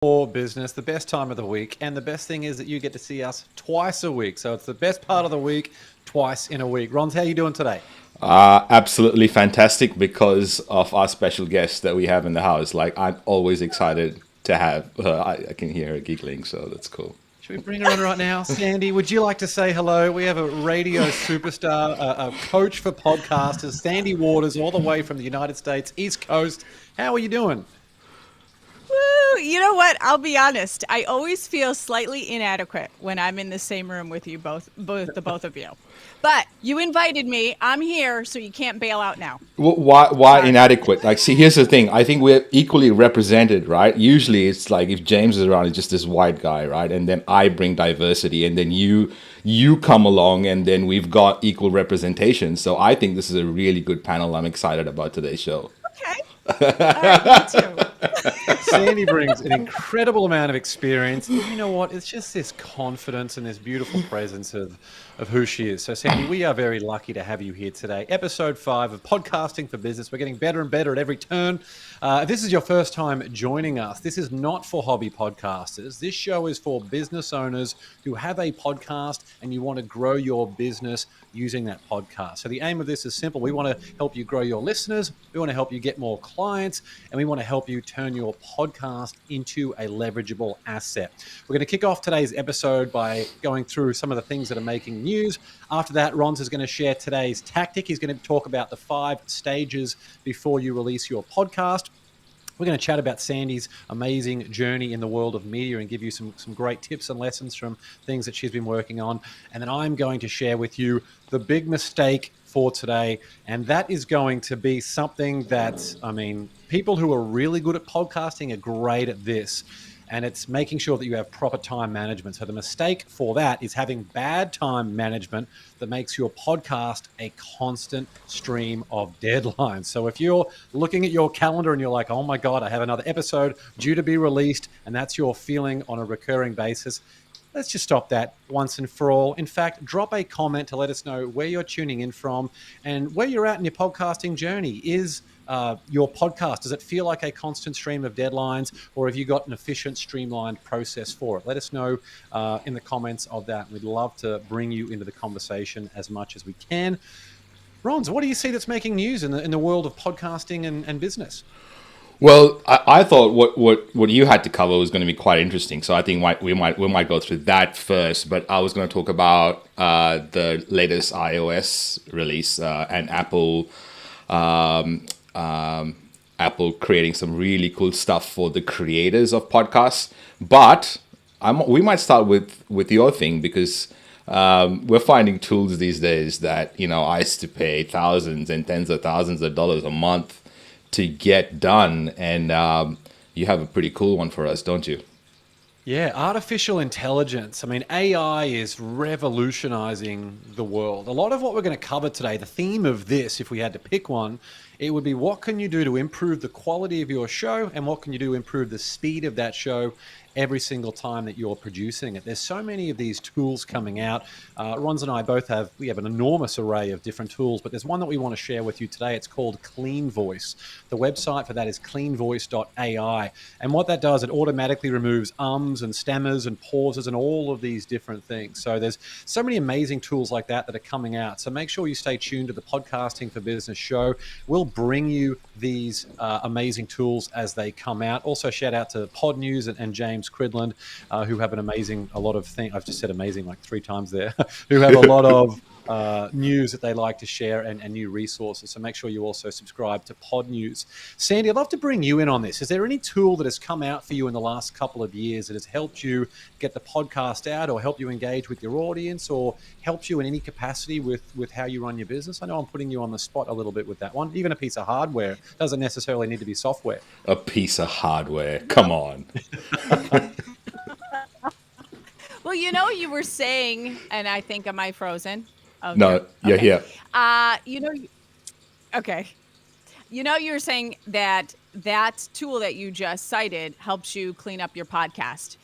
for business, the best time of the week. And the best thing is that you get to see us twice a week. So it's the best part of the week, twice in a week. Rons, how are you doing today? Absolutely fantastic because of our special guest that we have in the house. Like, I'm always excited to have her. I can hear her giggling, so that's cool. Should we bring her on right now? Sandy, would you like to say hello? We have a radio superstar, a coach for podcasters, Sandy Waters, all the way from the United States, East Coast. How are you doing? Woo! You know what? I'll be honest. I always feel slightly inadequate when I'm in the same room with you both of you. But you invited me. I'm here, so you can't bail out now. Why inadequate? Like, see, here's the thing. I think we're equally represented, right? Usually, it's like if James is around, it's just this white guy, right? And then I bring diversity, and then you come along, and then we've got equal representation. So I think this is a really good panel. I'm excited about today's show. Okay. All right, me too. Sandy brings an incredible amount of experience. And you know what? It's just this confidence and this beautiful presence of who she is. So, Sandy, we are very lucky to have you here today. Episode 5 of Podcasting for Business. We're getting better and better at every turn. If this is your first time joining us, this is not for hobby podcasters. This show is for business owners who have a podcast and you want to grow your business using that podcast. So the aim of this is simple. We want to help you grow your listeners. We want to help you get more clients, and we want to help you turn your podcast into a leverageable asset. We're going to kick off today's episode by going through some of the things that are making news. After that, Rons is going to share today's tactic. He's going to talk about the 5 stages before you release your podcast. We're going to chat about Sandy's amazing journey in the world of media and give you some great tips and lessons from things that she's been working on. And then I'm going to share with you the big mistake for today. And that is going to be something that, people who are really good at podcasting are great at this. And it's making sure that you have proper time management. So the mistake for that is having bad time management that makes your podcast a constant stream of deadlines. So if you're looking at your calendar and you're like, oh my God, I have another episode due to be released, and that's your feeling on a recurring basis, let's just stop that once and for all. In fact, drop a comment to let us know where you're tuning in from and where you're at in your podcasting journey. Is your podcast, does it feel like a constant stream of deadlines, or have you got an efficient, streamlined process for it? Let us know in the comments of that. We'd love to bring you into the conversation as much as we can. Rons, what do you see that's making news in the world of podcasting and business? Well, I thought what you had to cover was going to be quite interesting, so I think we might go through that first. But I was going to talk about the latest iOS release and Apple creating some really cool stuff for the creators of podcasts. But we might start with your thing, because we're finding tools these days that, I used to pay thousands and tens of thousands of dollars a month to get done. And you have a pretty cool one for us, don't you? Yeah, artificial intelligence. AI is revolutionizing the world. A lot of what we're going to cover today, the theme of this, if we had to pick one, it would be what can you do to improve the quality of your show, and what can you do to improve the speed of that show every single time that you're producing it. There's so many of these tools coming out. Rons and I both have an enormous array of different tools, but there's one that we want to share with you today. It's called Clean Voice. The website for that is cleanvoice.ai. And what that does, it automatically removes ums and stammers and pauses and all of these different things. So there's so many amazing tools like that are coming out. So make sure you stay tuned to the Podcasting for Business show. We'll bring you these amazing tools as they come out. Also, shout out to Pod News and James Cridland, who have a lot of things. I've just said amazing like 3 times there, who have a lot of news that they like to share and new resources. So make sure you also subscribe to Pod News. Sandy, I'd love to bring you in on this. Is there any tool that has come out for you in the last couple of years that has helped you get the podcast out, or help you engage with your audience, or helps you in any capacity with how you run your business? I know I'm putting you on the spot a little bit with that one. Even a piece of hardware doesn't necessarily need to be software. A piece of hardware. Come on. Well, you were saying, and I think, am I frozen? Oh, No, you're here. Okay. You were saying that tool that you just cited helps you clean up your podcast.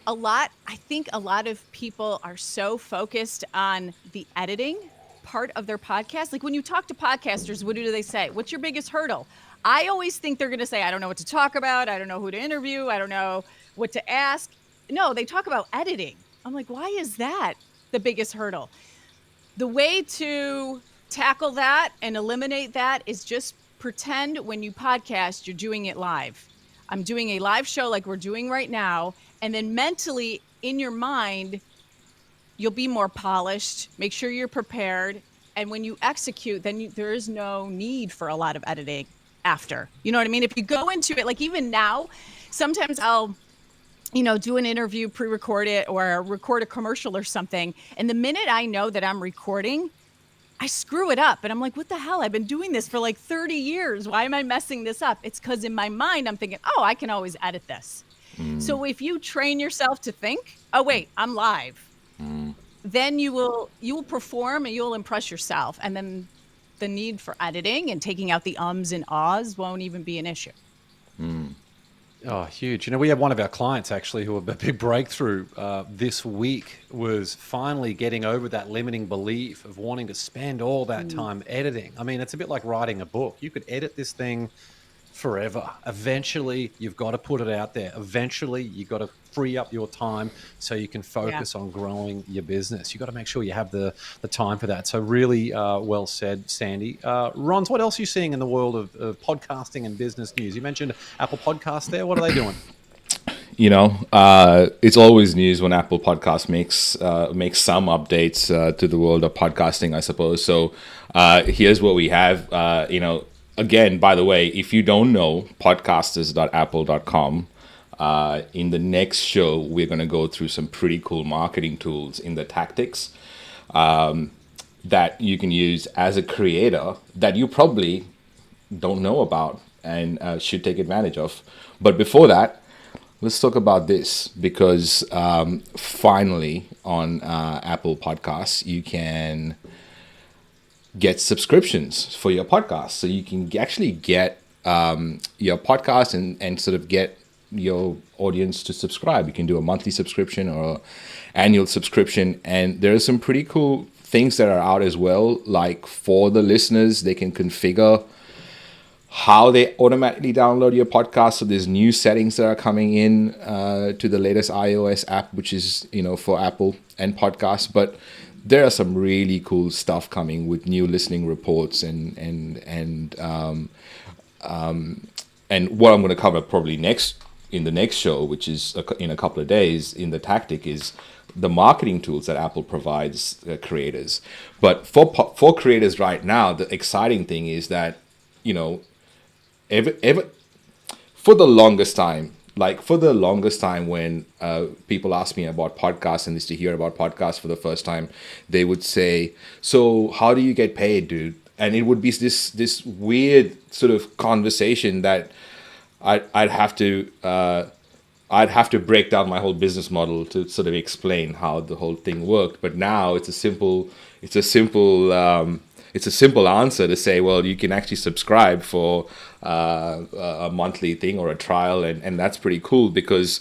I think a lot of people are so focused on the editing part of their podcast. Like when you talk to podcasters, what do they say? What's your biggest hurdle? I always think they're going to say, I don't know what to talk about. I don't know who to interview. I don't know what to ask. No, they talk about editing. I'm like, why is that the biggest hurdle? The way to tackle that and eliminate that is just pretend when you podcast, you're doing it live. I'm doing a live show like we're doing right now. And then mentally in your mind, you'll be more polished. Make sure you're prepared. And when you execute, then there is no need for a lot of editing after. You know what I mean? If you go into it, like even now, sometimes I'll do an interview, pre-record it, or record a commercial or something. And the minute I know that I'm recording, I screw it up. And I'm like, what the hell? I've been doing this for like 30 years. Why am I messing this up? It's because in my mind, I'm thinking, oh, I can always edit this. So if you train yourself to think, oh, wait, I'm live, then you will perform and you'll impress yourself. And then the need for editing and taking out the ums and ahs won't even be an issue. Oh, huge. We had one of our clients actually who a big breakthrough this week was finally getting over that limiting belief of wanting to spend all that time editing. I mean, it's a bit like writing a book. You could edit this thing forever. Eventually, you've got to put it out there. Eventually, you've got to free up your time so you can focus on growing your business. You've got to make sure you have the time for that. So really well said, Sandy. Rons, what else are you seeing in the world of podcasting and business news? You mentioned Apple Podcasts there. What are they doing? It's always news when Apple Podcasts makes some updates to the world of podcasting, I suppose. So here's what we have. Again, by the way, if you don't know, podcasters.apple.com, in the next show, we're going to go through some pretty cool marketing tools in the tactics that you can use as a creator that you probably don't know about and should take advantage of. But before that, let's talk about this because finally on Apple Podcasts, you can get subscriptions for your podcast. So you can actually get your podcast and sort of get your audience to subscribe. You can do a monthly subscription or annual subscription. And there are some pretty cool things that are out as well. Like for the listeners, they can configure how they automatically download your podcast. So there's new settings that are coming in to the latest iOS app, which is, for Apple and podcasts. But there are some really cool stuff coming with new listening reports and what I'm going to cover probably in the next show, which is in a couple of days in the tactic, is the marketing tools that Apple provides creators. But for creators right now, the exciting thing is that for the longest time when people ask me about podcasts and used to hear about podcasts for the first time, they would say, so how do you get paid, dude? And it would be this weird sort of conversation that I'd have to break down my whole business model to sort of explain how the whole thing worked. But now it's a simple answer to say, well, you can actually subscribe for a monthly thing or a trial, and that's pretty cool because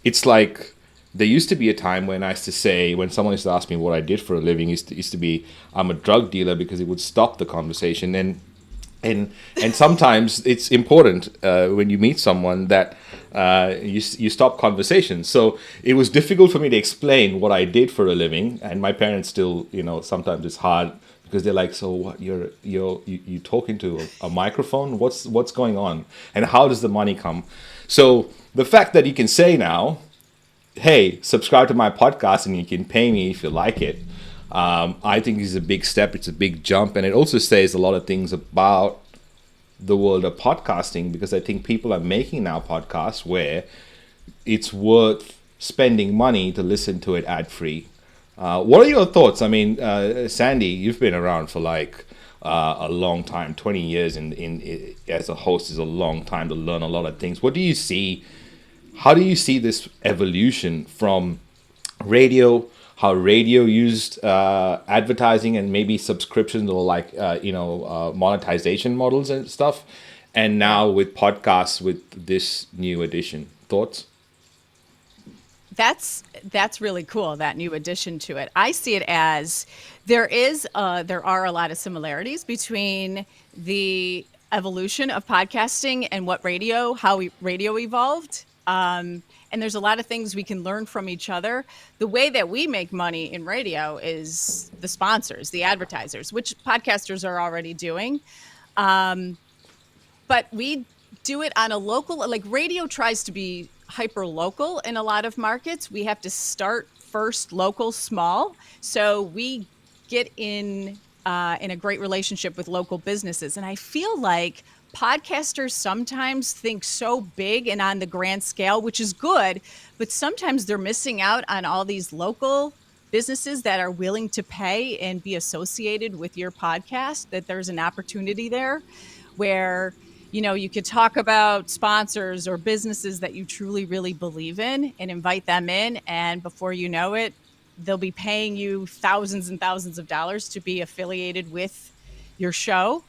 it's like there used to be a time when I used to say, when someone used to ask me what I did for a living, used to be, I'm a drug dealer, because it would stop the conversation. And sometimes it's important when you meet someone that you stop conversations. So it was difficult for me to explain what I did for a living, and my parents still, sometimes it's hard because they're like, so what? You're talking to a microphone? What's going on? And how does the money come? So the fact that you can say now, hey, subscribe to my podcast and you can pay me if you like it, I think is a big step. It's a big jump. And it also says a lot of things about the world of podcasting, because I think people are making now podcasts where it's worth spending money to listen to it ad-free. What are your thoughts? I mean, Sandy, you've been around for like a long time. 20 years in as a host is a long time to learn a lot of things. What do you see? How do you see this evolution from radio, how radio used advertising and maybe subscriptions or monetization models and stuff, and now with podcasts with this new addition? Thoughts? That's really cool, that new addition to it. I see it as there are a lot of similarities between the evolution of podcasting and how radio evolved. And there's a lot of things we can learn from each other. The way that we make money in radio is the sponsors, the advertisers, which podcasters are already doing. But we do it on a local, like radio tries to be hyper local in a lot of markets. We have to start first local, small. So we get in a great relationship with local businesses. And I feel like podcasters sometimes think so big and on the grand scale, which is good, but sometimes they're missing out on all these local businesses that are willing to pay and be associated with your podcast, that there's an opportunity there where, you know, you could talk about sponsors or businesses that you truly, really believe in and invite them in. And before you know it, they'll be paying you thousands and thousands of dollars to be affiliated with your show.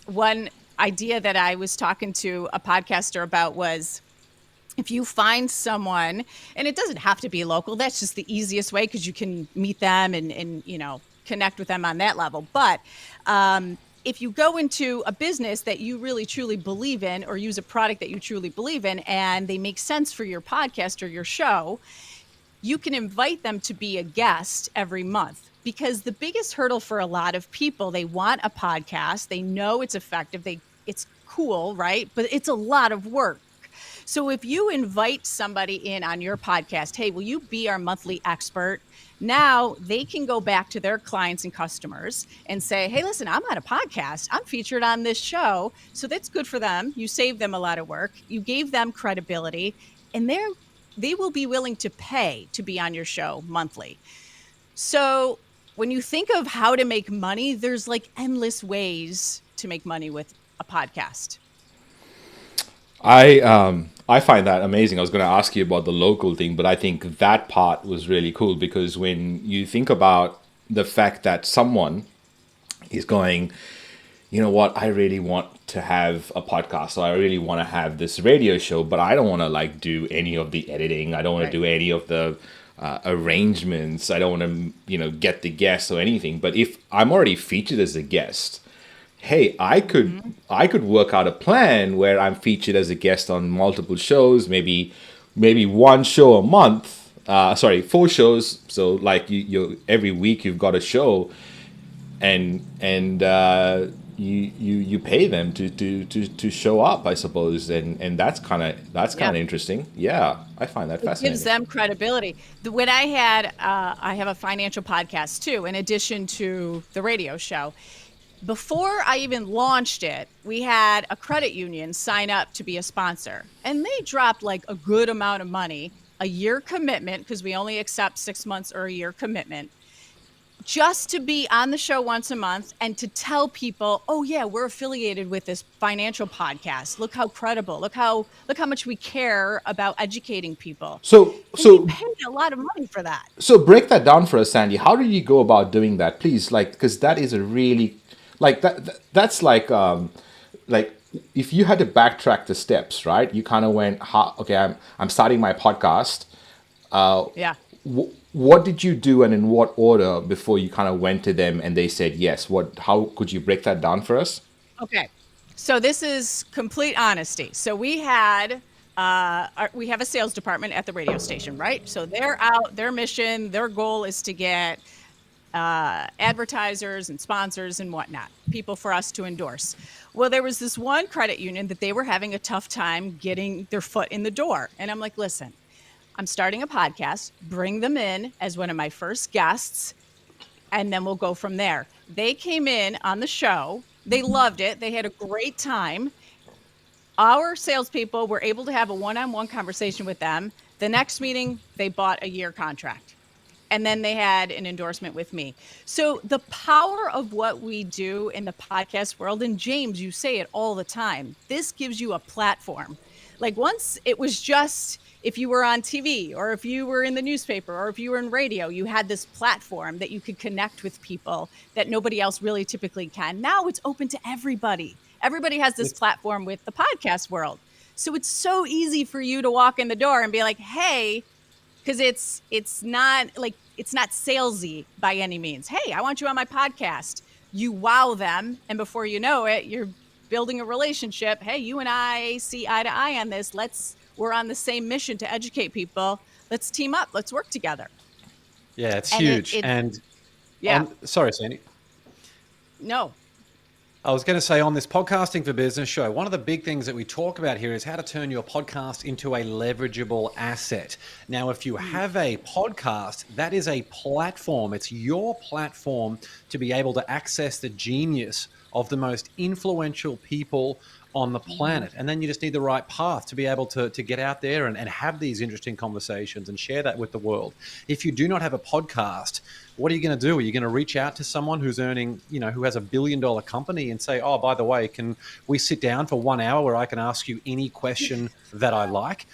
One idea that I was talking to a podcaster about was, if you find someone, and it doesn't have to be local, that's just the easiest way because you can meet them and you know, connect with them on that level. But if you go into a business that you really truly believe in, or use a product that you truly believe in, and they make sense for your podcast or your show, you can invite them to be a guest every month. Because the biggest hurdle for a lot of people, they want a podcast, they know it's effective, it's cool, right? But it's a lot of work. So if you invite somebody in on your podcast, hey, will you be our monthly expert? Now they can go back to their clients and customers and say, hey, listen, I'm on a podcast. I'm featured on this show. So that's good for them. You saved them a lot of work. You gave them credibility, and they will be willing to pay to be on your show monthly. So when you think of how to make money, there's like endless ways to make money with a podcast. I find that amazing. I was going to ask you about the local thing, but I think that part was really cool, because when you think about the fact that someone is going, you know what, I really want to have a podcast, or I really want to have this radio show, but I don't want to like do any of the editing. I don't want to do any of the arrangements. I don't want to, you know, get the guests or anything. But if I'm already featured as a guest, hey, I could work out a plan where I'm featured as a guest on multiple shows, maybe one show a month. 4 shows. So like you every week you've got a show, and you pay them to show up, I suppose, and that's kind of interesting. Yeah, I find that fascinating. It gives them credibility. When I have a financial podcast too, in addition to the radio show. Before I even launched it, we had a credit union sign up to be a sponsor, and they dropped like a good amount of money, a year commitment, because we only accept 6 months or a year commitment, just to be on the show once a month and to tell people, oh yeah, we're affiliated with this financial podcast. Look how credible, look how much we care about educating people. So we paid a lot of money for that. So break that down for us, Sandy. How did you go about doing that, please? Like, because that is a really like that's like if you had to backtrack the steps, right? You kind of went, okay, I'm starting my podcast. What did you do, and in what order, before you kind of went to them and they said yes? How could you break that down for us? Okay, so this is complete honesty. So we have a sales department at the radio station, right? So they're out, their mission, their goal is to get advertisers and sponsors and whatnot, people for us to endorse. Well, there was this one credit union that they were having a tough time getting their foot in the door. And I'm like, listen, I'm starting a podcast, bring them in as one of my first guests, and then we'll go from there. They came in on the show. They loved it. They had a great time. Our salespeople were able to have a one-on-one conversation with them. The next meeting, they bought a year contract. And then they had an endorsement with me. So the power of what we do in the podcast world, and James, you say it all the time, this gives you a platform. Like once it was just, if you were on TV or if you were in the newspaper or if you were in radio, you had this platform that you could connect with people that nobody else really typically can. Now it's open to everybody. Everybody has this platform with the podcast world. So it's so easy for you to walk in the door and be like, hey, because it's not salesy by any means. Hey, I want you on my podcast. You wow them, and before you know it, you're building a relationship. Hey, you and I see eye to eye on this. We're on the same mission to educate people. Let's team up. Let's work together. Yeah, it's And huge. it And yeah, sorry, Sandy. no. I was going to say on this Podcasting for Business show, one of the big things that we talk about here is how to turn your podcast into a leverageable asset. Now, if you have a podcast, that is a platform. It's your platform to be able to access the genius of the most influential people on the planet. And then you just need the right path to be able to get out there and have these interesting conversations and share that with the world. If you do not have a podcast, what are you going to do? Are you going to reach out to someone who's earning, who has $1 billion company and say, oh, by the way, can we sit down for 1 hour where I can ask you any question that I like?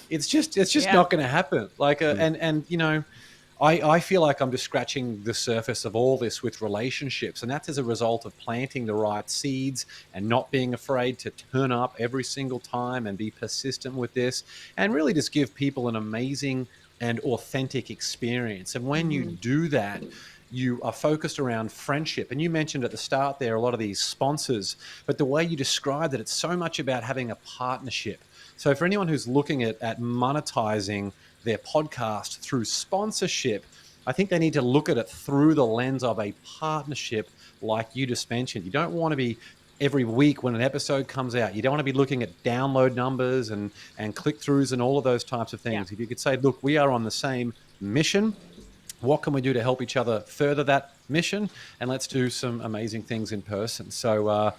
It's just not going to happen. I feel like I'm just scratching the surface of all this with relationships. And that's as a result of planting the right seeds and not being afraid to turn up every single time and be persistent with this and really just give people an amazing and authentic experience. And when you do that, you are focused around friendship. And you mentioned at the start there a lot of these sponsors, but the way you described it, it's so much about having a partnership. So for anyone who's looking at monetizing their podcast through sponsorship, I think they need to look at it through the lens of a partnership like you just mentioned. You don't want to be every week when an episode comes out, you don't want to be looking at download numbers and click-throughs and all of those types of things. Yeah. If you could say, look, we are on the same mission, what can we do to help each other further that mission? And let's do some amazing things in person. So,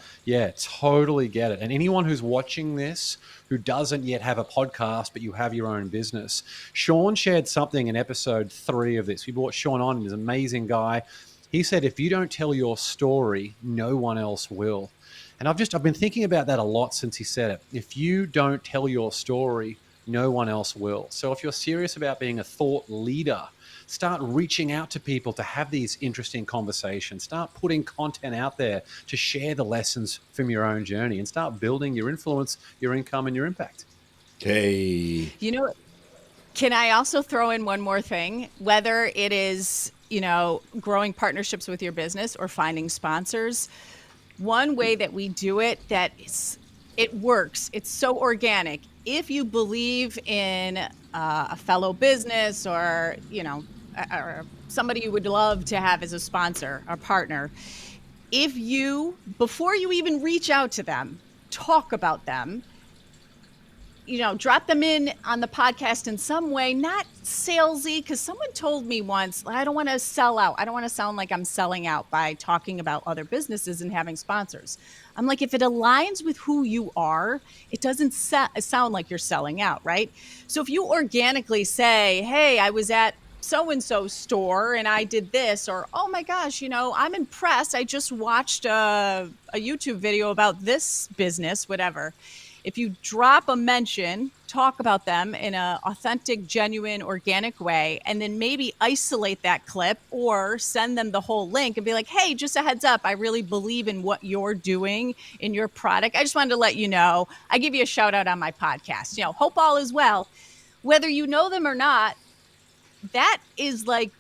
totally get it. And anyone who's watching this who doesn't yet have a podcast, but you have your own business, Sean shared something in episode 3 of this. We brought Sean on. He's an amazing guy. He said, if you don't tell your story, no one else will. And I've been thinking about that a lot since he said it. If you don't tell your story, no one else will. So if you're serious about being a thought leader, start reaching out to people to have these interesting conversations. Start putting content out there to share the lessons from your own journey and start building your influence, your income, and your impact. Hey. Can I also throw in one more thing? Whether it is, growing partnerships with your business or finding sponsors, one way that we do it it works. It's so organic. If you believe in a fellow business or somebody you would love to have as a sponsor or partner, before you even reach out to them, talk about them, drop them in on the podcast in some way, not salesy, because someone told me once, I don't want to sell out. I don't want to sound like I'm selling out by talking about other businesses and having sponsors. I'm like, if it aligns with who you are, it doesn't sound like you're selling out, right? So if you organically say, hey, I was at so-and-so store and I did this, or, oh my gosh, I'm impressed. I just watched a YouTube video about this business, whatever. If you drop a mention, talk about them in an authentic, genuine, organic way, and then maybe isolate that clip or send them the whole link and be like, hey, just a heads up, I really believe in what you're doing in your product. I just wanted to let you know. I give you a shout out on my podcast. Hope all is well. Whether you know them or not, that is like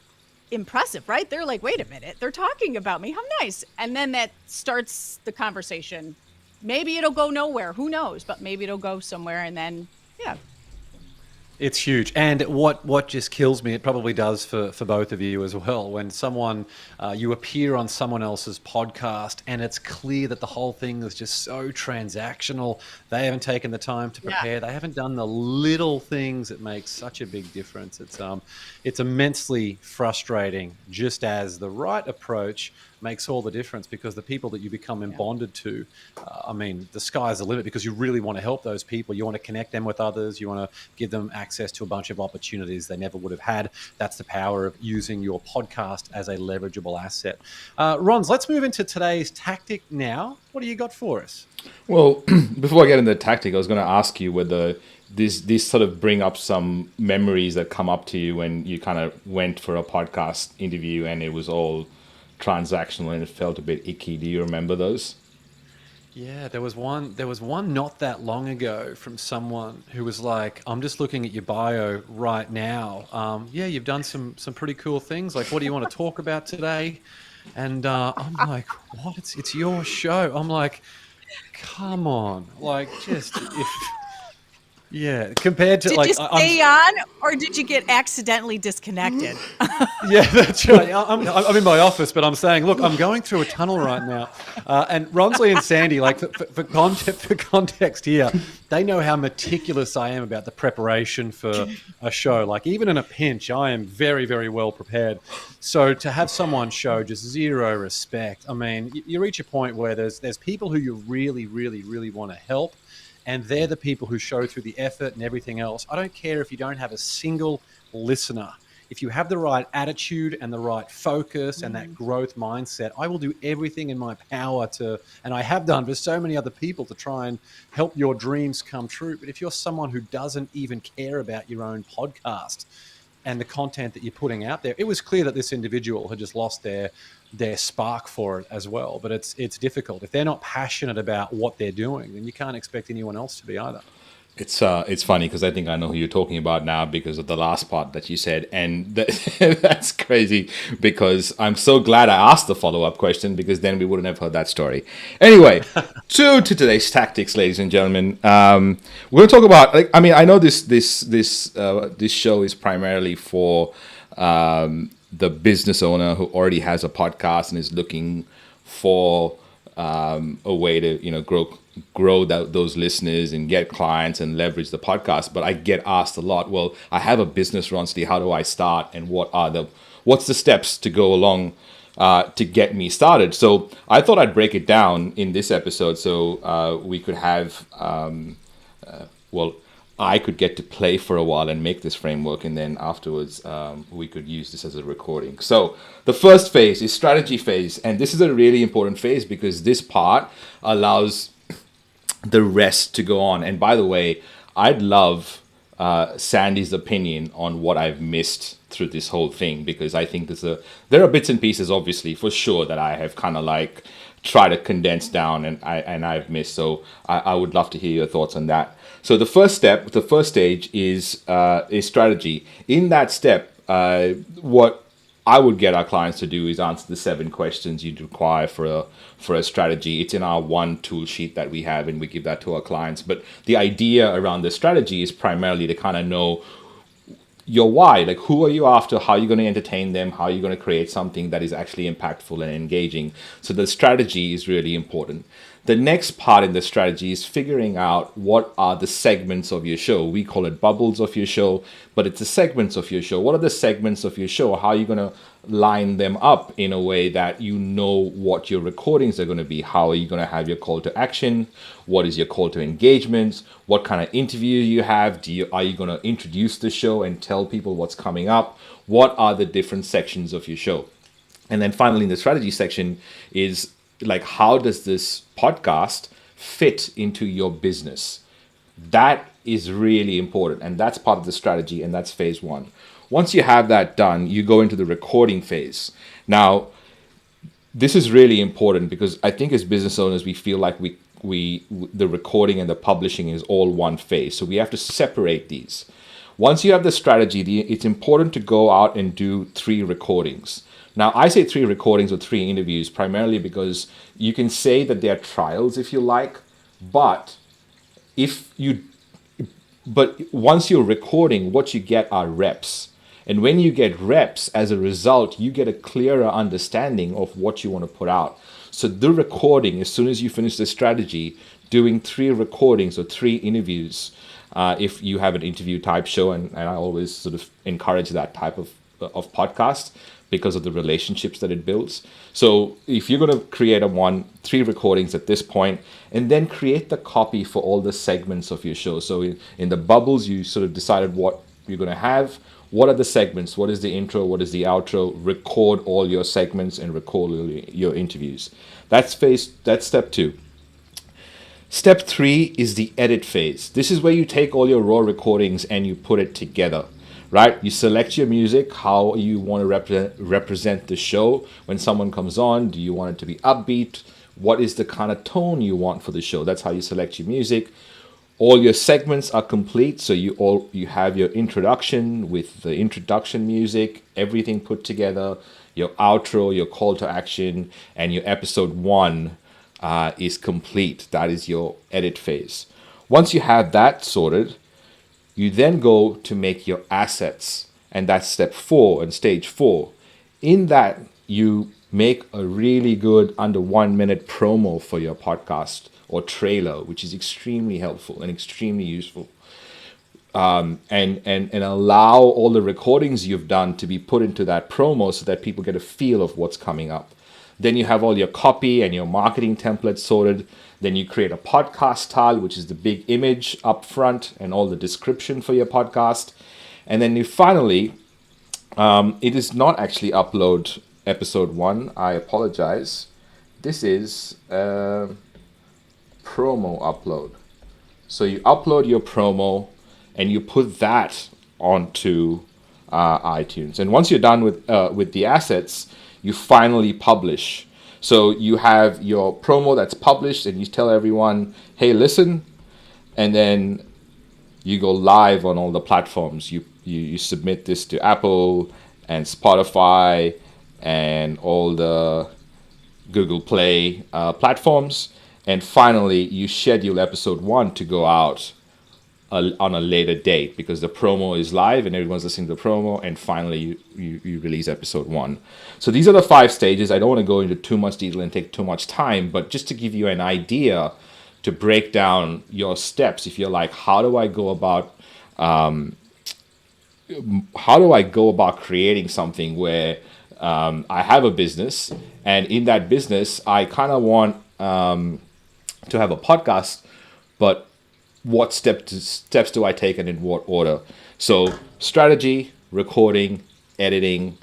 impressive, right? They're like, wait a minute, they're talking about me. How nice. And then that starts the conversation. Maybe it'll go nowhere. Who knows? But maybe it'll go somewhere. And then, yeah. It's huge. And what just kills me, it probably does for both of you as well, when you appear on someone else's podcast and it's clear that the whole thing is just so transactional. They haven't taken the time to prepare. Yeah. They haven't done the little things that make such a big difference. It's immensely frustrating, just as the right approach makes all the difference, because the people that you become bonded to, the sky's the limit, because you really want to help those people. You want to connect them with others. You want to give them access to a bunch of opportunities they never would have had. That's the power of using your podcast as a leverageable asset. Rons, let's move into today's tactic now. What do you got for us? Well, before I get into the tactic, I was going to ask you whether these sort of bring up some memories that come up to you when you kind of went for a podcast interview and it was all transactional and it felt a bit icky. Do you remember those? Yeah, there was one not that long ago from someone who was like, I'm just looking at your bio right now. You've done some pretty cool things. Like, what do you want to talk about today? And I'm like, what? It's your show. I'm like, come on, like just if yeah, compared to Did you like I'm stay on, or did you get accidentally disconnected? yeah, that's right. I'm in my office, but I'm saying, look, I'm going through a tunnel right now. And Ronsley and Sandy, like for context here, they know how meticulous I am about the preparation for a show. Like even in a pinch, I am very, very well prepared. So to have someone show just zero respect, I mean, you reach a point where there's people who you really, really, really want to help. And they're the people who show through the effort and everything else. I don't care if you don't have a single listener. If you have the right attitude and the right focus and that growth mindset, I will do everything in my power to, and I have done for so many other people, to try and help your dreams come true. But if you're someone who doesn't even care about your own podcast and the content that you're putting out there, it was clear that this individual had just lost their spark for it as well. But it's difficult. If they're not passionate about what they're doing, then you can't expect anyone else to be either. It's funny because I think I know who you're talking about now because of the last part that you said, and that's crazy because I'm so glad I asked the follow-up question because then we wouldn't have heard that story. Anyway, to today's tactics, ladies and gentlemen, we're going to talk about. Like, I mean, I know this show is primarily for the business owner who already has a podcast and is looking for a way to grow those listeners and get clients and leverage the podcast. But I get asked a lot, well, I have a business, Ronsley, how do I start, and what's the steps to go along to get me started? So I thought I'd break it down in this episode so we could have I could get to play for a while and make this framework, and then afterwards we could use this as a recording. So the first phase is strategy phase, and this is a really important phase because this part allows the rest to go on. And by the way, I'd love Sandy's opinion on what I've missed through this whole thing, because I think there are bits and pieces, obviously, for sure, that I have kind of like try to condense down and I've missed. So I would love to hear your thoughts on that. So the first stage is strategy. In that step, what I would get our clients to do is answer the 7 questions you'd require for a strategy. It's in our one tool sheet that we have, and we give that to our clients. But the idea around the strategy is primarily to kind of know your why, like who are you after, how are you going to entertain them, how are you going to create something that is actually impactful and engaging. So the strategy is really important. The next part in the strategy is figuring out what are the segments of your show. We call it bubbles of your show, but it's the segments of your show. What are the segments of your show? How are you going to line them up in a way that you know what your recordings are going to be? How are you going to have your call to action? What is your call to engagement? What kind of interview you have? Are you going to introduce the show and tell people what's coming up? What are the different sections of your show? And then finally, in the strategy section is like, how does this podcast fit into your business? That is really important, and that's part of the strategy, and that's phase 1. Once you have that done, you go into the recording phase. Now, this is really important because I think as business owners, we feel like the recording and the publishing is all one phase. So we have to separate these. Once you have the strategy, it's important to go out and do 3 recordings. Now, I say 3 recordings or 3 interviews primarily because you can say that they're trials if you like, but once you're recording, what you get are reps. And when you get reps, as a result, you get a clearer understanding of what you want to put out. So the recording, as soon as you finish the strategy, doing 3 recordings or 3 interviews, if you have an interview type show, and I always sort of encourage that type of podcast because of the relationships that it builds. So if you're going to create 3 recordings at this point, and then create the copy for all the segments of your show. So in the bubbles, you sort of decided what you're going to have. What are the segments? What is the intro? What is the outro? Record all your segments and record your interviews. That's step 2. Step 3 is the edit phase. This is where you take all your raw recordings and you put it together, right? You select your music, how you want to represent the show. When someone comes on, do you want it to be upbeat? What is the kind of tone you want for the show? That's how you select your music. All your segments are complete, so you have your introduction with the introduction music, everything put together, your outro, your call to action, and your episode 1 is complete. That is your edit phase. Once you have that sorted, you then go to make your assets, and that's step 4 and stage 4. In that, you make a really good under 1 minute promo for your podcast or trailer, which is extremely helpful and extremely useful. And allow all the recordings you've done to be put into that promo so that people get a feel of what's coming up. Then you have all your copy and your marketing templates sorted. Then you create a podcast tile, which is the big image up front and all the description for your podcast. And then you finally, it is not actually upload episode 1. I apologize. This is promo upload. So you upload your promo and you put that onto iTunes. And once you're done with the assets, you finally publish. So you have your promo that's published and you tell everyone, hey, listen, and then you go live on all the platforms. You submit this to Apple and Spotify and all the Google Play platforms. And finally, you schedule episode 1 to go out on a later date because the promo is live and everyone's listening to the promo, and finally you release episode 1. So these are the 5 stages. I don't want to go into too much detail and take too much time, but just to give you an idea to break down your steps, if you're like, how do I go about creating something where I have a business, and in that business I kind of want to have a podcast, but what steps do I take and in what order? So strategy, recording, editing,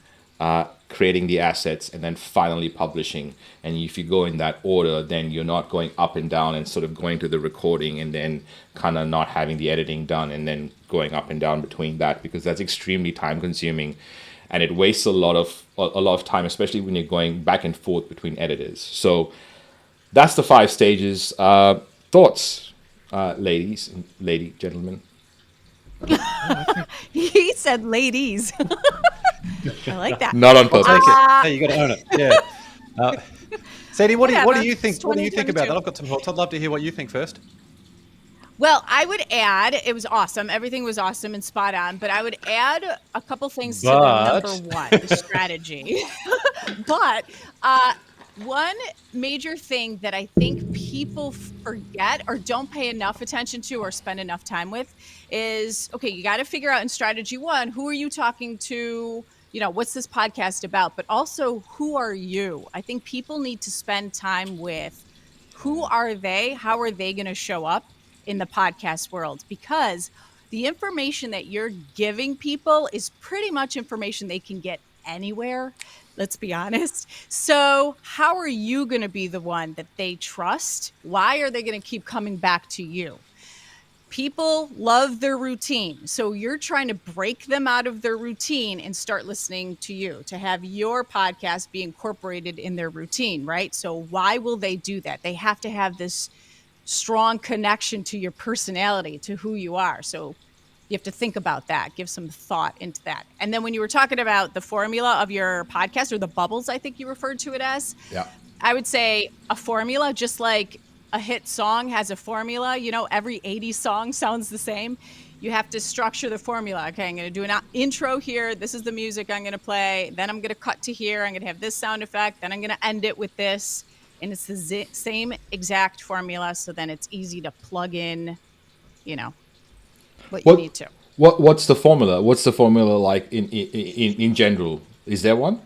creating the assets, and then finally publishing. And if you go in that order, then you're not going up and down and sort of going to the recording and then kind of not having the editing done and then going up and down between that, because that's extremely time consuming and it wastes a lot of time, especially when you're going back and forth between editors. So that's the 5 stages. Thoughts? Gentlemen. He said ladies. I like that. Not on purpose. Hey, you got to own it. Yeah. Sadie, what do you think? What do you think about that? I've got some thoughts. I'd love to hear what you think first. Well, I would add, it was awesome. Everything was awesome and spot on, but I would add a couple things to the number 1, the strategy. But one major thing that I think people forget or don't pay enough attention to or spend enough time with is, okay, you got to figure out in strategy 1, who are you talking to? You know, what's this podcast about? But also, who are you? I think people need to spend time with who are they? How are they going to show up in the podcast world? Because the information that you're giving people is pretty much information they can get anywhere. Let's be honest. So how are you going to be the one that they trust? Why are they going to keep coming back to you? People love their routine. So you're trying to break them out of their routine and start listening to you, to have your podcast be incorporated in their routine, right? So why will they do that? They have to have this strong connection to your personality, to who you are. So you have to think about that, give some thought into that. And then when you were talking about the formula of your podcast, or the bubbles, I think you referred to it as, yeah, I would say a formula, just like a hit song has a formula, you know, every 80s song sounds the same. You have to structure the formula. Okay, I'm going to do an intro here. This is the music I'm going to play. Then I'm going to cut to here. I'm going to have this sound effect. Then I'm going to end it with this. And it's the same exact formula. So then it's easy to plug in, you know, what you need to. What's the formula? What's the formula like in general? Is there one?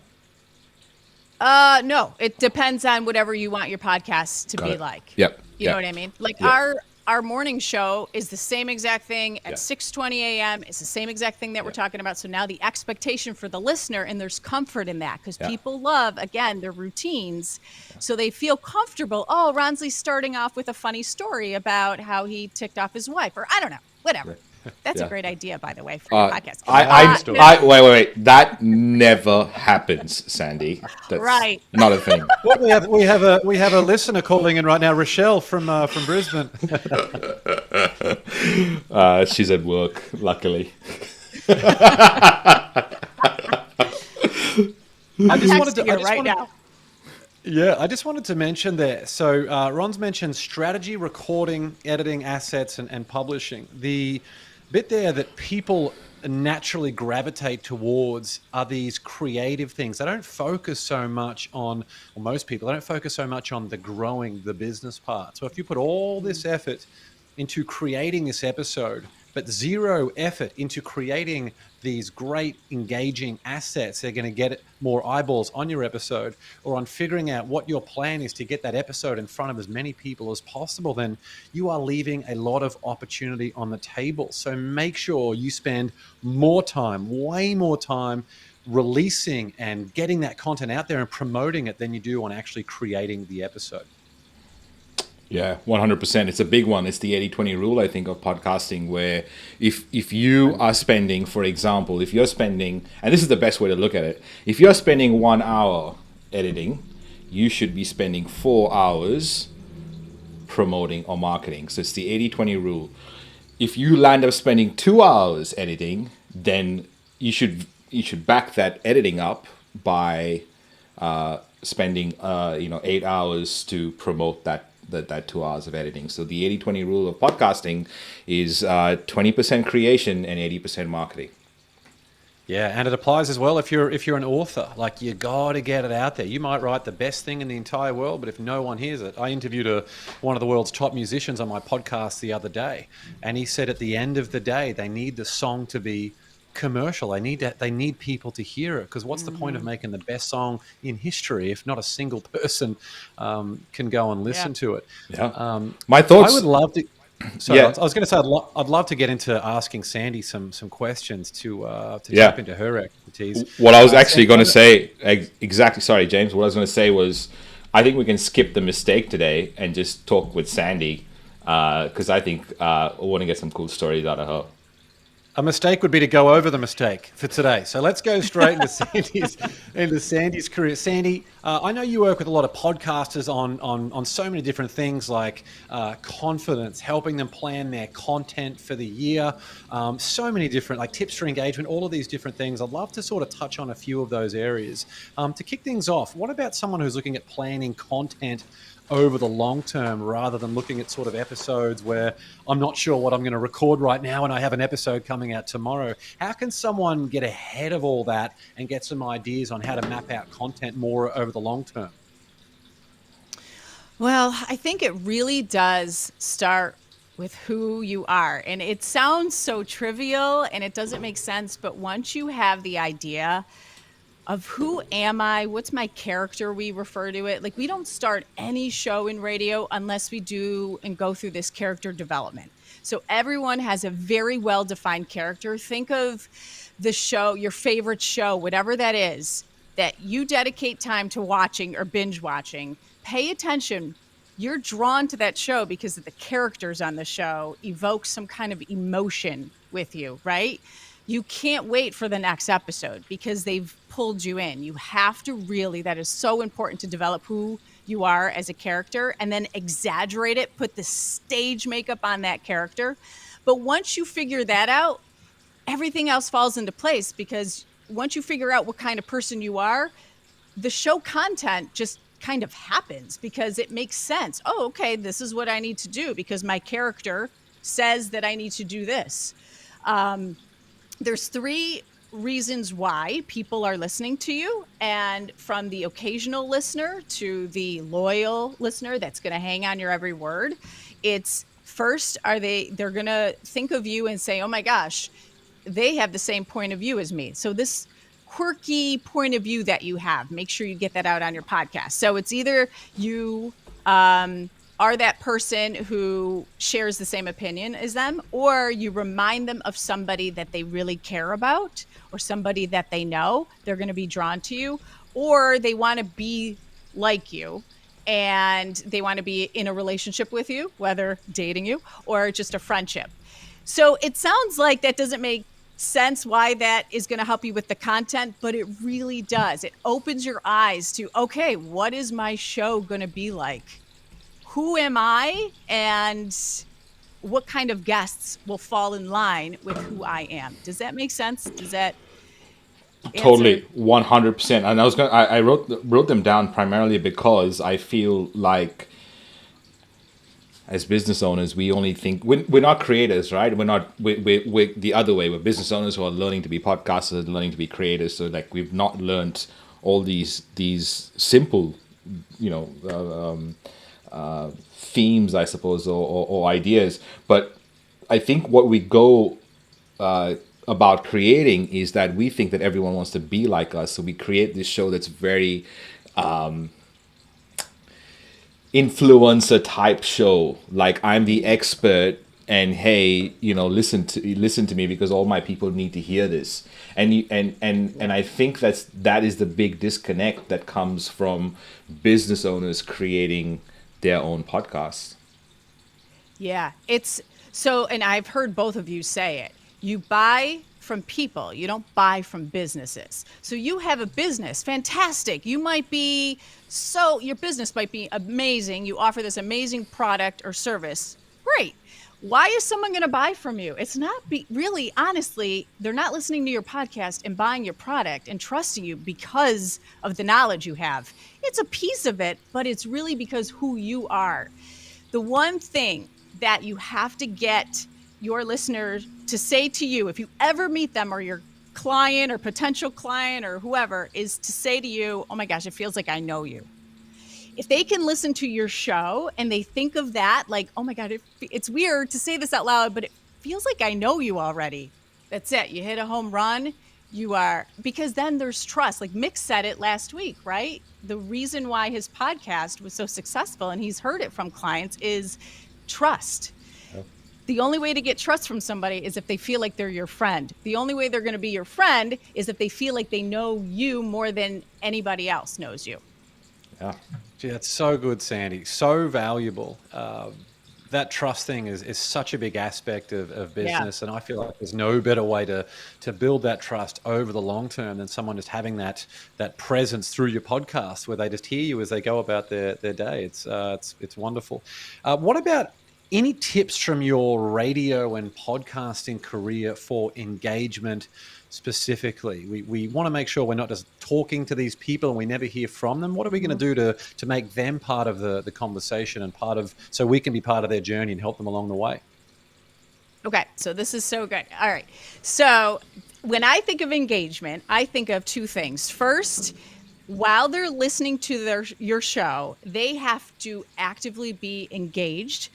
No, it depends on whatever you want your podcast to be like. Yep. You know what I mean? Like our morning show is the same exact thing at 6:20 a.m. It's the same exact thing that we're talking about. So now the expectation for the listener, and there's comfort in that because people love, again, their routines. So they feel comfortable. Oh, Ronsley's starting off with a funny story about how he ticked off his wife, or I don't know, whatever. That's a great idea, by the way, for your podcast. Wait. That never happens, Sandy. That's right. Not a thing. Well, we have a listener calling in right now, Rochelle from Brisbane. She's at work, luckily. I just wanted to Yeah, I just wanted to mention there. So Ron's mentioned strategy, recording, editing, assets, and publishing. The bit there that people naturally gravitate towards are these creative things. They don't focus so much on, or most people, they don't focus so much on the growing the business part. So if you put all this effort into creating this episode, but zero effort into creating these great engaging assets, they're going to get more eyeballs on your episode, or on figuring out what your plan is to get that episode in front of as many people as possible, then you are leaving a lot of opportunity on the table. So make sure you spend more time, way more time, releasing and getting that content out there and promoting it than you do on actually creating the episode. Yeah, 100%. It's a big one. It's the 80-20 rule, I think, of podcasting, where if you are spending, for example, if you're spending, and this is the best way to look at it, if you're spending 1 hour editing, you should be spending 4 hours promoting or marketing. So it's the 80-20 rule. If you land up spending 2 hours editing, then you should back that editing up by spending 8 hours to promote that 2 hours of editing. So the 80-20 rule of podcasting is 20% creation and 80% marketing. Yeah, and it applies as well if you're an author. Like, you got to get it out there. You might write the best thing in the entire world, but if no one hears it, I interviewed one of the world's top musicians on my podcast the other day, and he said at the end of the day, they need the song to be commercial. They need people to hear it, because what's the point of making the best song in history if not a single person can go and listen to it? Yeah. My thoughts. I would love to. So Yeah. I was going to say I'd love to get into asking Sandy some questions to tap into her expertise. What I was actually going to say, exactly. Sorry, James. What I was going to say was, I think we can skip the mistake today and just talk with Sandy, because I think I want to get some cool stories out of her. A mistake would be to go over the mistake for today. So let's go straight into Sandy's career. Sandy, I know you work with a lot of podcasters on so many different things, like confidence, helping them plan their content for the year, so many different, like, tips for engagement, all of these different things. I'd love to sort of touch on a few of those areas. To kick things off, what about someone who's looking at planning content over the long term, rather than looking at sort of episodes where I'm not sure what I'm going to record right now and I have an episode coming out tomorrow? How can someone get ahead of all that and get some ideas on how to map out content more over the long term? Well, I think it really does start with who you are. And it sounds so trivial and it doesn't make sense, but once you have the idea of who am I, what's my character, we refer to it. Like, we don't start any show in radio unless we do and go through this character development. So everyone has a very well-defined character. Think of the show, your favorite show, whatever that is, that you dedicate time to watching or binge watching. Pay attention. You're drawn to that show because the characters on the show evoke some kind of emotion with you, right? You can't wait for the next episode because they've pulled you in. You have to really, that is so important, to develop who you are as a character and then exaggerate it, put the stage makeup on that character. But once you figure that out, everything else falls into place, because once you figure out what kind of person you are, the show content just kind of happens because it makes sense. Oh, okay, this is what I need to do because my character says that I need to do this. There's 3 reasons why people are listening to you, and from the occasional listener to the loyal listener that's going to hang on your every word. It's first, they're going to think of you and say, oh my gosh, they have the same point of view as me. So this quirky point of view that you have, make sure you get that out on your podcast. So it's either you are that person who shares the same opinion as them, or you remind them of somebody that they really care about, or somebody that they know, they're going to be drawn to you, or they want to be like you and they want to be in a relationship with you, whether dating you or just a friendship. So it sounds like that doesn't make sense why that is going to help you with the content, but it really does. It opens your eyes to, okay, what is my show going to be like? Who am I, and what kind of guests will fall in line with who I am? Does that make sense? Totally, 100%. And I wrote them down primarily because I feel like as business owners, we only think we're not creators, right? We're the other way. We're business owners who are learning to be podcasters, learning to be creators. So like we've not learned all these simple, you know, themes, I suppose, or ideas. But I think what we go about creating is that we think that everyone wants to be like us. So we create this show that's very influencer type show. Like I'm the expert, and hey, you know, listen to me because all my people need to hear this. And I think that is the big disconnect that comes from business owners creating their own podcasts. Yeah, it's so, and I've heard both of you say it. You buy from people, you don't buy from businesses. So you have a business, fantastic. You might be your business might be amazing. You offer this amazing product or service. Great. Why is someone going to buy from you? It's not really, honestly, they're not listening to your podcast and buying your product and trusting you because of the knowledge you have. It's a piece of it, but it's really because who you are. The one thing that you have to get your listeners to say to you, if you ever meet them or your client or potential client or whoever, is to say to you, oh my gosh, it feels like I know you. If they can listen to your show and they think of that, like, oh my God, it's weird to say this out loud, but it feels like I know you already. That's it. You hit a home run. Because then there's trust. Like Mick said it last week, right? The reason why his podcast was so successful, and he's heard it from clients, is trust. The only way to get trust from somebody is if they feel like they're your friend. The only way they're going to be your friend is if they feel like they know you more than anybody else knows you. Yeah. Gee, that's so good, Sandy. So valuable. That trust thing is such a big aspect of business. And I feel like there's no better way to build that trust over the long term than someone just having that presence through your podcast where they just hear you as they go about their day. It's wonderful. What about any tips from your radio and podcasting career for engagement specifically? We want to make sure we're not just talking to these people and we never hear from them. What are we going to do to make them part of the conversation and so we can be part of their journey and help them along the way? Okay, so this is so good. All right. So when I think of engagement, I think of two things. First, while they're listening to your show, they have to actively be engaged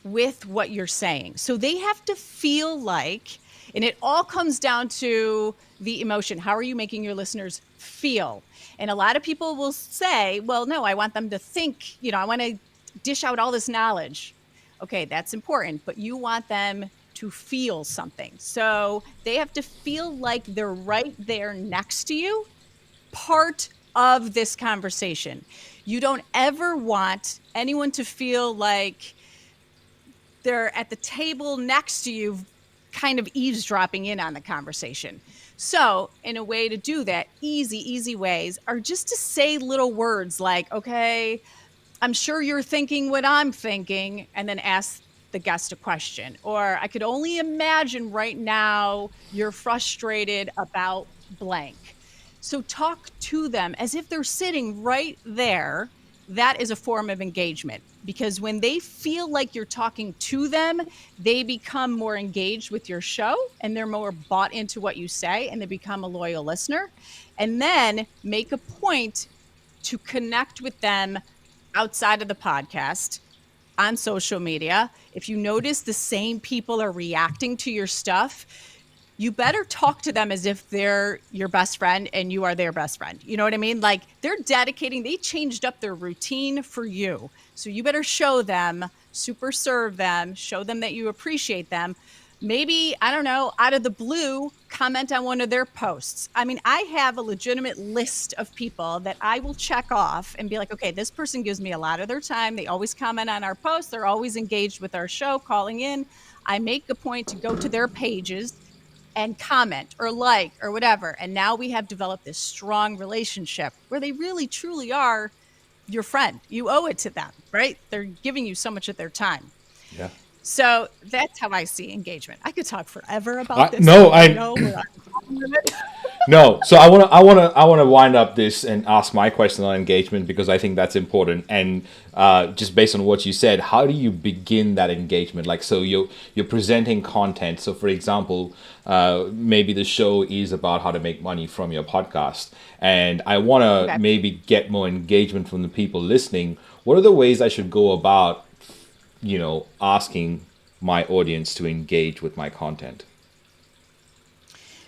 with what you're saying. So they have to feel like, and it all comes down to the emotion. How are you making your listeners feel? And a lot of people will say, well, no, I want them to think, I want to dish out all this knowledge. Okay, that's important, but you want them to feel something. So they have to feel like they're right there next to you, part of this conversation. You don't ever want anyone to feel like they're at the table next to you, kind of eavesdropping in on the conversation. So in a way to do that, easy ways are just to say little words like, okay, I'm sure you're thinking what I'm thinking, and then ask the guest a question. Or I could only imagine right now you're frustrated about blank. So talk to them as if they're sitting right there. That is a form of engagement, because when they feel like you're talking to them, they become more engaged with your show and they're more bought into what you say, and they become a loyal listener. And then make a point to connect with them outside of the podcast on social media. If you notice the same people are reacting to your stuff, you better talk to them as if they're your best friend and you are their best friend. You know what I mean? Like they changed up their routine for you. So you better show them, super serve them, show them that you appreciate them. Maybe, I don't know, out of the blue, comment on one of their posts. I mean, I have a legitimate list of people that I will check off and be like, okay, this person gives me a lot of their time. They always comment on our posts. They're always engaged with our show, calling in. I make a point to go to their pages and comment or like or whatever. And now we have developed this strong relationship where they really, truly are your friend. You owe it to them, right? They're giving you so much of their time. Yeah. So that's how I see engagement. I could talk forever about this. No, I know where I'm going with it. No, so I want to wind up this and ask my question on engagement because I think that's important. And just based on what you said, how do you begin that engagement? Like, so you're presenting content. So, for example, maybe the show is about how to make money from your podcast, and I want to Okay. maybe get more engagement from the people listening. What are the ways I should go about, asking my audience to engage with my content?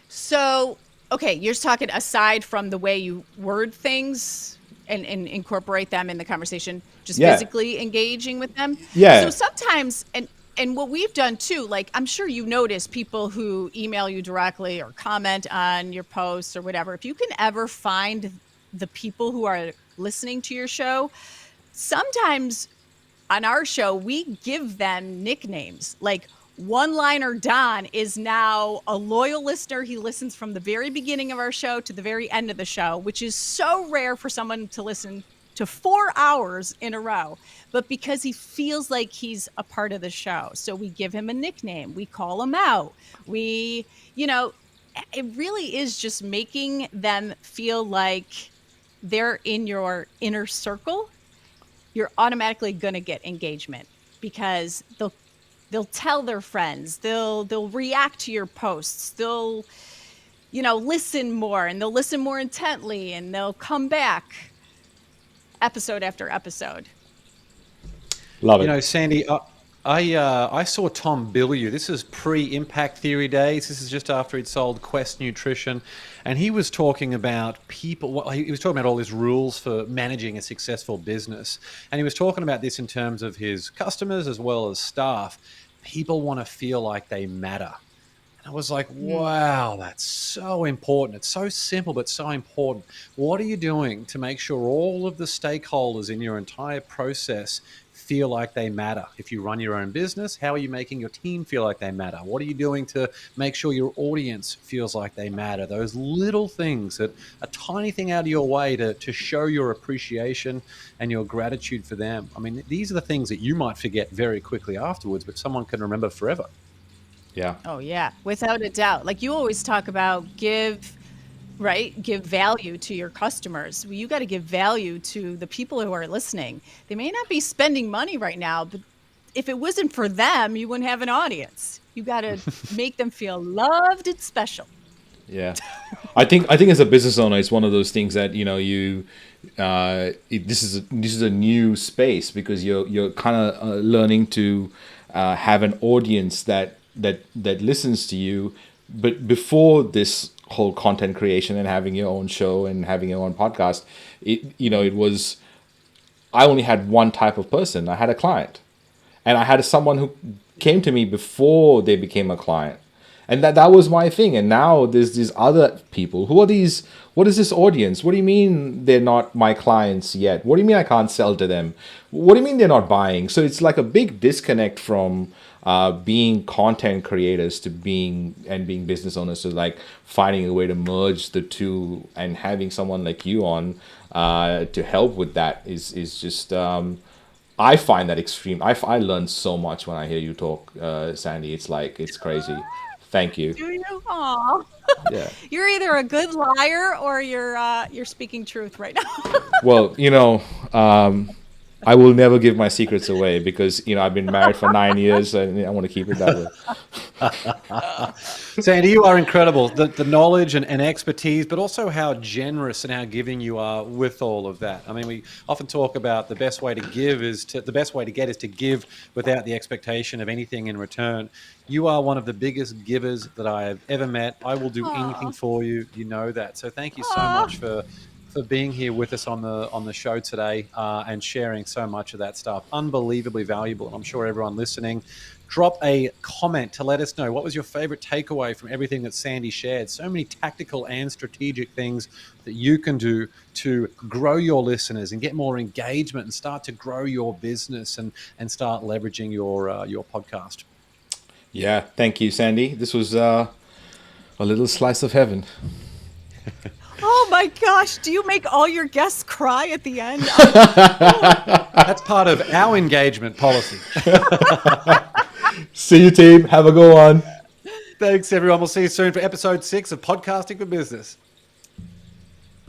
So, okay, you're just talking aside from the way you word things and incorporate them in the conversation, just Yeah, physically engaging with them. So yeah, sometimes, and what we've done too, like I'm sure you notice people who email you directly or comment on your posts or whatever. If you can ever find the people who are listening to your show, sometimes on our show, we give them nicknames. Like One Liner Don is now a loyal listener. He listens from the very beginning of our show to the very end of the show, which is so rare for someone to listen to 4 hours in a row. But because he feels like he's a part of the show. So we give him a nickname, we call him out. We, you know, it really is just making them feel like they're in your inner circle. You're automatically going to get engagement because they'll tell their friends, they'll react to your posts, they'll listen more, and they'll listen more intently, and they'll come back episode after episode. love it. Sandy, I saw Tom Bilyeu. This is pre-Impact Theory days. This is just after he'd sold Quest Nutrition, and he was talking about people. Well, he was talking about all his rules for managing a successful business, and he was talking about this in terms of his customers as well as staff. People want to feel like they matter. And I was like, Mm. wow, that's so important. It's so simple, but so important. What are you doing to make sure all of the stakeholders in your entire process feel like they matter? If you run your own business, how are you making your team feel like they matter? What are you doing to make sure your audience feels like they matter? Those little things, that a tiny thing out of your way to show your appreciation and your gratitude for them. I mean, these are the things that you might forget very quickly afterwards, but someone can remember forever. Yeah. Oh yeah, without a doubt. Like you always talk about give value to your customers. Well, you got to give value to the people who are listening. They may not be spending money right now, but if it wasn't for them, you wouldn't have an audience. You got to make them feel loved and special. Yeah, I think as a business owner, it's one of those things that this is a new space because you're kind of learning to have an audience that listens to you. But before this whole content creation and having your own show and having your own podcast, it was, I only had one type of person. I had a client, and I had someone who came to me before they became a client, and that was my thing. And now there's these other people. Who are these? What is this audience? What do you mean they're not my clients yet? What do you mean I can't sell to them? What do you mean they're not buying? So it's like a big disconnect from being content creators to being business owners. So like finding a way to merge the two and having someone like you on to help with that is just. I find that extreme. I learn so much when I hear you talk, Sandy. It's crazy. Thank you. Do you? Aw. Yeah. You're either a good liar or you're speaking truth right now. Well, I will never give my secrets away because I've been married for 9 years and I want to keep it that way. Sandy, you are incredible. The knowledge and expertise, but also how generous and how giving you are with all of that. I mean, we often talk about the best way to get is to give without the expectation of anything in return. You are one of the biggest givers that I have ever met. I will do anything for you. You know that. So thank you so much for being here with us on the show today and sharing so much of that stuff. Unbelievably valuable. And I'm sure everyone listening, drop a comment to let us know what was your favorite takeaway from everything that Sandy shared. So many tactical and strategic things that you can do to grow your listeners and get more engagement and start to grow your business and start leveraging your podcast. Yeah, thank you, Sandy. This was a little slice of heaven. Oh my gosh, do you make all your guests cry at the end? That's part of our engagement policy. See you, team. Have a good one. Thanks, everyone. We'll see you soon for episode 6 of Podcasting for Business.